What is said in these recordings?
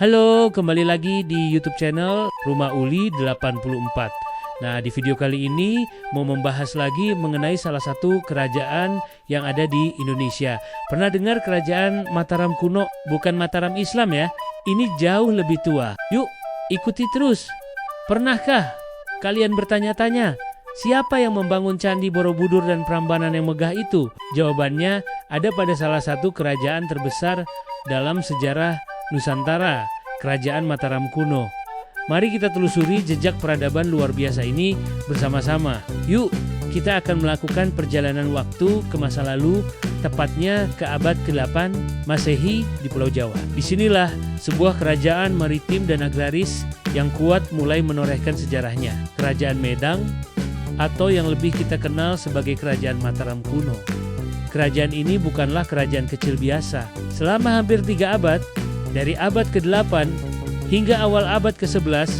Halo, kembali lagi di YouTube channel Rumah Uli 84. Nah, di video kali ini mau membahas lagi mengenai salah satu kerajaan yang ada di Indonesia. Pernah dengar kerajaan Mataram kuno? Bukan Mataram Islam ya. Ini jauh lebih tua. Yuk, ikuti terus. Pernahkah kalian bertanya-tanya, siapa yang membangun Candi Borobudur dan Prambanan yang megah itu? Jawabannya ada pada salah satu kerajaan terbesar dalam sejarah Nusantara, Kerajaan Mataram kuno. Mari kita telusuri jejak peradaban luar biasa ini bersama-sama. Yuk, kita akan melakukan perjalanan waktu ke masa lalu, tepatnya ke abad ke-8 Masehi di Pulau Jawa. Disinilah sebuah kerajaan maritim dan agraris yang kuat mulai menorehkan sejarahnya. Kerajaan Medang, atau yang lebih kita kenal sebagai Kerajaan Mataram kuno. Kerajaan ini bukanlah kerajaan kecil biasa. Selama hampir 3 abad, dari abad ke-8 hingga awal abad ke-11,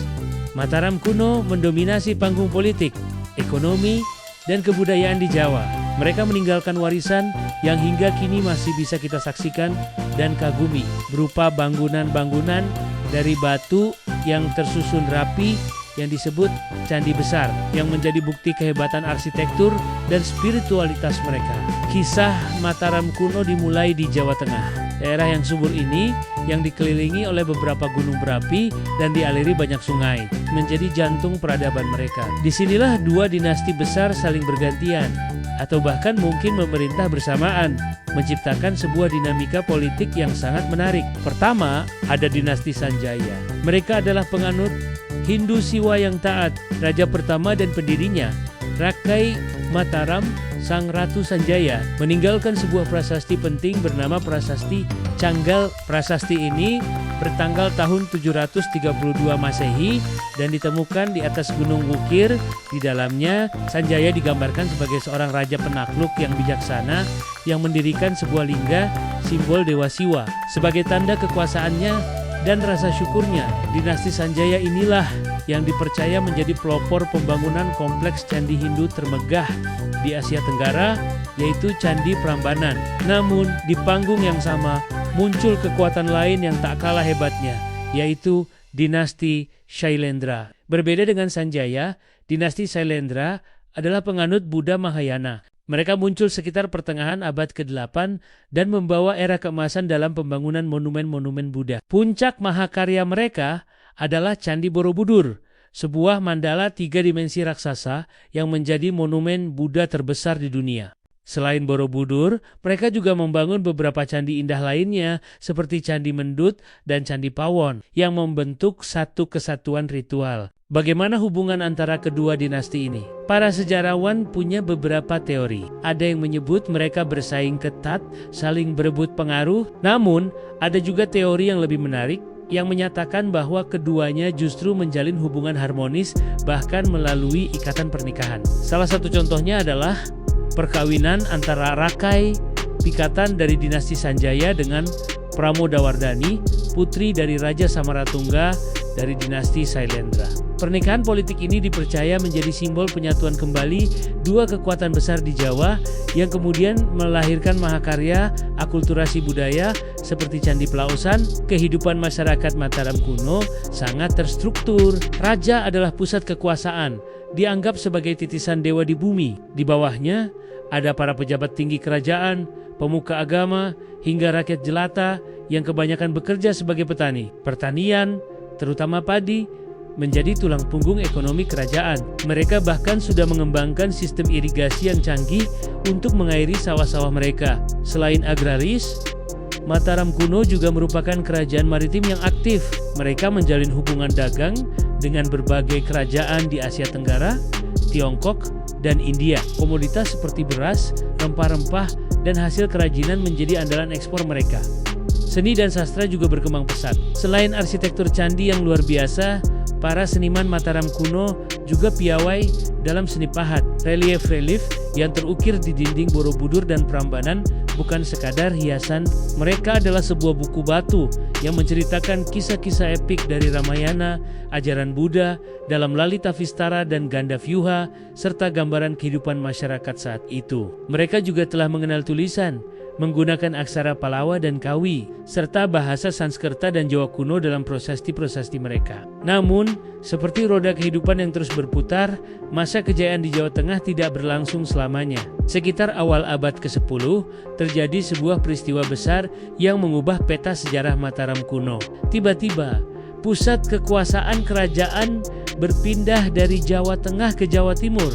Mataram kuno mendominasi panggung politik, ekonomi, dan kebudayaan di Jawa. Mereka meninggalkan warisan yang hingga kini masih bisa kita saksikan dan kagumi, berupa bangunan-bangunan dari batu yang tersusun rapi yang disebut Candi Besar, yang menjadi bukti kehebatan arsitektur dan spiritualitas mereka. Kisah Mataram kuno dimulai di Jawa Tengah. Daerah yang subur ini yang dikelilingi oleh beberapa gunung berapi dan dialiri banyak sungai, menjadi jantung peradaban mereka. Disinilah 2 dinasti besar saling bergantian, atau bahkan mungkin memerintah bersamaan, menciptakan sebuah dinamika politik yang sangat menarik. Pertama, ada dinasti Sanjaya. Mereka adalah penganut Hindu Siwa yang taat. Raja pertama dan pendirinya, Rakai Mataram Sang Ratu Sanjaya, meninggalkan sebuah prasasti penting bernama Prasasti Canggal. Prasasti ini bertanggal tahun 732 Masehi dan ditemukan di atas Gunung Wukir. Di dalamnya, Sanjaya digambarkan sebagai seorang raja penakluk yang bijaksana yang mendirikan sebuah lingga, simbol Dewa Siwa. Sebagai tanda kekuasaannya dan rasa syukurnya, dinasti Sanjaya inilah yang dipercaya menjadi pelopor pembangunan kompleks candi Hindu termegah di Asia Tenggara, yaitu Candi Prambanan. Namun, di panggung yang sama muncul kekuatan lain yang tak kalah hebatnya, yaitu dinasti Shailendra. Berbeda dengan Sanjaya, dinasti Shailendra adalah penganut Buddha Mahayana. Mereka muncul sekitar pertengahan abad ke-8 dan membawa era keemasan dalam pembangunan monumen-monumen Buddha. Puncak mahakarya mereka adalah Candi Borobudur, sebuah mandala 3 dimensi raksasa yang menjadi monumen Buddha terbesar di dunia. Selain Borobudur, mereka juga membangun beberapa candi indah lainnya seperti Candi Mendut dan Candi Pawon yang membentuk satu kesatuan ritual. Bagaimana hubungan antara kedua dinasti ini? Para sejarawan punya beberapa teori. Ada yang menyebut mereka bersaing ketat, saling berebut pengaruh. Namun, ada juga teori yang lebih menarik yang menyatakan bahwa keduanya justru menjalin hubungan harmonis bahkan melalui ikatan pernikahan. Salah satu contohnya adalah perkawinan antara Rakai, pikatan dari dinasti Sanjaya, dengan Pramodawardhani, putri dari Raja Samaratungga dari dinasti Shailendra. Pernikahan politik ini dipercaya menjadi simbol penyatuan kembali 2 kekuatan besar di Jawa yang kemudian melahirkan mahakarya akulturasi budaya seperti Candi Pelausan. Kehidupan masyarakat Mataram kuno sangat terstruktur. Raja adalah pusat kekuasaan, dianggap sebagai titisan dewa di bumi. Di bawahnya ada para pejabat tinggi kerajaan, pemuka agama, hingga rakyat jelata yang kebanyakan bekerja sebagai petani. Pertanian, terutama padi, menjadi tulang punggung ekonomi kerajaan. Mereka bahkan sudah mengembangkan sistem irigasi yang canggih untuk mengairi sawah-sawah mereka. Selain agraris, Mataram kuno juga merupakan kerajaan maritim yang aktif. Mereka menjalin hubungan dagang dengan berbagai kerajaan di Asia Tenggara, Tiongkok, dan India. Komoditas seperti beras, rempah-rempah, dan hasil kerajinan menjadi andalan ekspor mereka. Seni dan sastra juga berkembang pesat. Selain arsitektur candi yang luar biasa, para seniman Mataram kuno juga piawai dalam seni pahat. Relief-relief yang terukir di dinding Borobudur dan Prambanan bukan sekadar hiasan. Mereka adalah sebuah buku batu yang menceritakan kisah-kisah epik dari Ramayana, ajaran Buddha, dalam Lalita Vistara dan Gandavyuha, serta gambaran kehidupan masyarakat saat itu. Mereka juga telah mengenal tulisan, menggunakan aksara Pallava dan Kawi, serta bahasa Sanskerta dan Jawa kuno dalam prasasti-prasasti mereka. Namun, seperti roda kehidupan yang terus berputar, masa kejayaan di Jawa Tengah tidak berlangsung selamanya. Sekitar awal abad ke-10, terjadi sebuah peristiwa besar yang mengubah peta sejarah Mataram kuno. Tiba-tiba, pusat kekuasaan kerajaan berpindah dari Jawa Tengah ke Jawa Timur.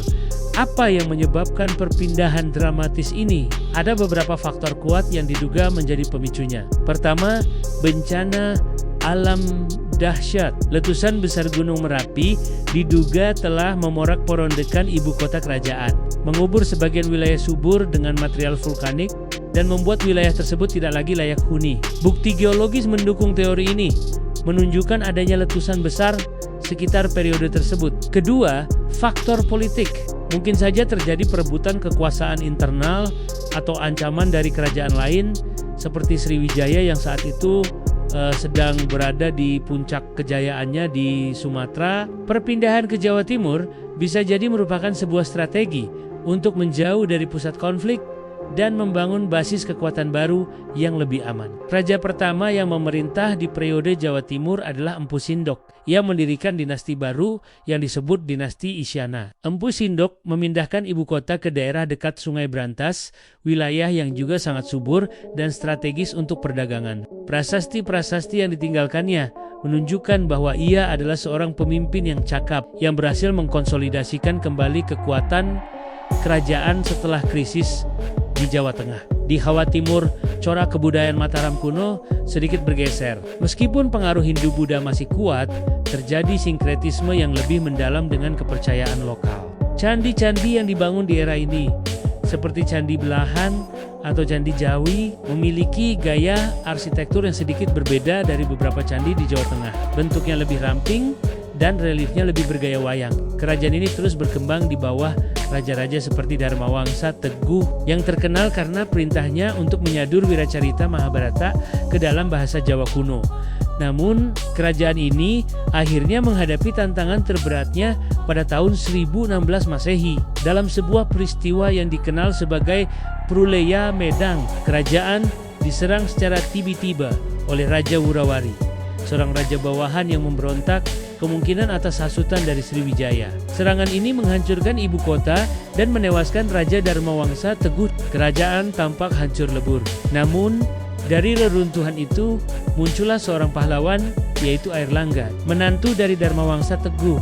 Apa yang menyebabkan perpindahan dramatis ini? Ada beberapa faktor kuat yang diduga menjadi pemicunya. Pertama, bencana alam dahsyat. Letusan besar Gunung Merapi diduga telah memorak-porandakan ibu kota kerajaan, mengubur sebagian wilayah subur dengan material vulkanik, dan membuat wilayah tersebut tidak lagi layak huni. Bukti geologis mendukung teori ini, menunjukkan adanya letusan besar sekitar periode tersebut. Kedua, faktor politik. Mungkin saja terjadi perebutan kekuasaan internal atau ancaman dari kerajaan lain seperti Sriwijaya yang saat itu sedang berada di puncak kejayaannya di Sumatera. Perpindahan ke Jawa Timur bisa jadi merupakan sebuah strategi untuk menjauh dari pusat konflik dan membangun basis kekuatan baru yang lebih aman. Raja pertama yang memerintah di periode Jawa Timur adalah Empu Sindok. Ia mendirikan dinasti baru yang disebut dinasti Isyana. Empu Sindok memindahkan ibu kota ke daerah dekat Sungai Brantas, wilayah yang juga sangat subur dan strategis untuk perdagangan. Prasasti-prasasti yang ditinggalkannya menunjukkan bahwa ia adalah seorang pemimpin yang cakap, yang berhasil mengkonsolidasikan kembali kekuatan kerajaan setelah krisis di Jawa Tengah. Di Jawa Timur, corak kebudayaan Mataram kuno sedikit bergeser. Meskipun pengaruh Hindu-Buddha masih kuat, terjadi sinkretisme yang lebih mendalam dengan kepercayaan lokal. Candi-candi yang dibangun di era ini, seperti Candi Belahan atau Candi Jawi, memiliki gaya arsitektur yang sedikit berbeda dari beberapa candi di Jawa Tengah. Bentuknya lebih ramping dan reliefnya lebih bergaya wayang. Kerajaan ini terus berkembang di bawah raja-raja seperti Dharmawangsa Teguh yang terkenal karena perintahnya untuk menyadur wiracarita Mahabharata ke dalam bahasa Jawa kuno. Namun, kerajaan ini akhirnya menghadapi tantangan terberatnya pada tahun 1016 Masehi. Dalam sebuah peristiwa yang dikenal sebagai Pruleya Medang, kerajaan diserang secara tiba-tiba oleh Raja Wurawari, seorang raja bawahan yang memberontak kemungkinan atas hasutan dari Sriwijaya. Serangan ini menghancurkan ibu kota dan menewaskan Raja Dharmawangsa Teguh. Kerajaan tampak hancur lebur. Namun, dari reruntuhan itu muncullah seorang pahlawan, yaitu Airlangga, menantu dari Dharmawangsa Teguh.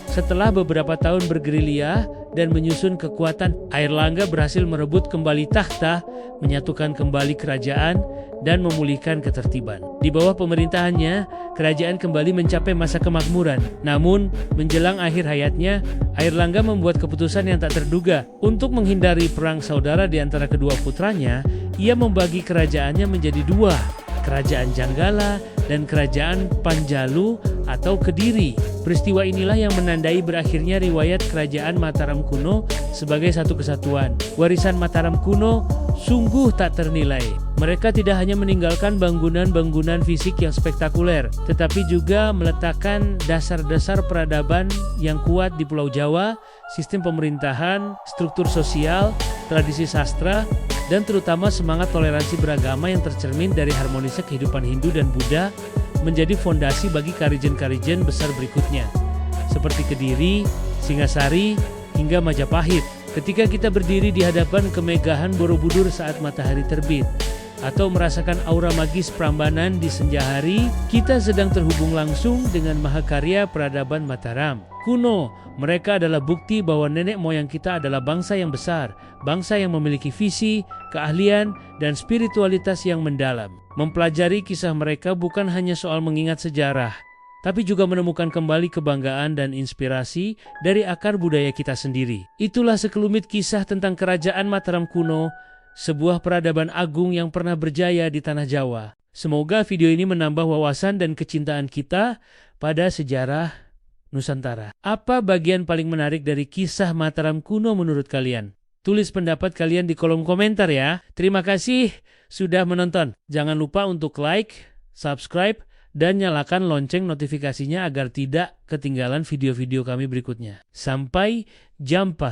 Setelah beberapa tahun bergerilya dan menyusun kekuatan, Airlangga berhasil merebut kembali takhta, menyatukan kembali kerajaan, dan memulihkan ketertiban. Di bawah pemerintahannya, kerajaan kembali mencapai masa kemakmuran. Namun, menjelang akhir hayatnya, Airlangga membuat keputusan yang tak terduga. Untuk menghindari perang saudara di antara kedua putranya, ia membagi kerajaannya menjadi dua, Kerajaan Janggala dan Kerajaan Panjalu atau Kediri. Peristiwa inilah yang menandai berakhirnya riwayat Kerajaan Mataram kuno sebagai satu kesatuan. Warisan Mataram kuno sungguh tak ternilai. Mereka tidak hanya meninggalkan bangunan-bangunan fisik yang spektakuler, tetapi juga meletakkan dasar-dasar peradaban yang kuat di Pulau Jawa, sistem pemerintahan, struktur sosial, tradisi sastra, dan terutama semangat toleransi beragama yang tercermin dari harmonisnya kehidupan Hindu dan Buddha menjadi fondasi bagi karijen-karijen besar berikutnya, seperti Kediri, Singasari, hingga Majapahit. Ketika kita berdiri di hadapan kemegahan Borobudur saat matahari terbit, atau merasakan aura magis Prambanan di senja hari, kita sedang terhubung langsung dengan mahakarya peradaban Mataram kuno. Mereka adalah bukti bahwa nenek moyang kita adalah bangsa yang besar, bangsa yang memiliki visi, keahlian, dan spiritualitas yang mendalam. Mempelajari kisah mereka bukan hanya soal mengingat sejarah, tapi juga menemukan kembali kebanggaan dan inspirasi dari akar budaya kita sendiri. Itulah sekelumit kisah tentang Kerajaan Mataram kuno, sebuah peradaban agung yang pernah berjaya di tanah Jawa. Semoga video ini menambah wawasan dan kecintaan kita pada sejarah Nusantara. Apa bagian paling menarik dari kisah Mataram kuno menurut kalian? Tulis pendapat kalian di kolom komentar ya. Terima kasih sudah menonton. Jangan lupa untuk like, subscribe, dan nyalakan lonceng notifikasinya agar tidak ketinggalan video-video kami berikutnya. Sampai jumpa.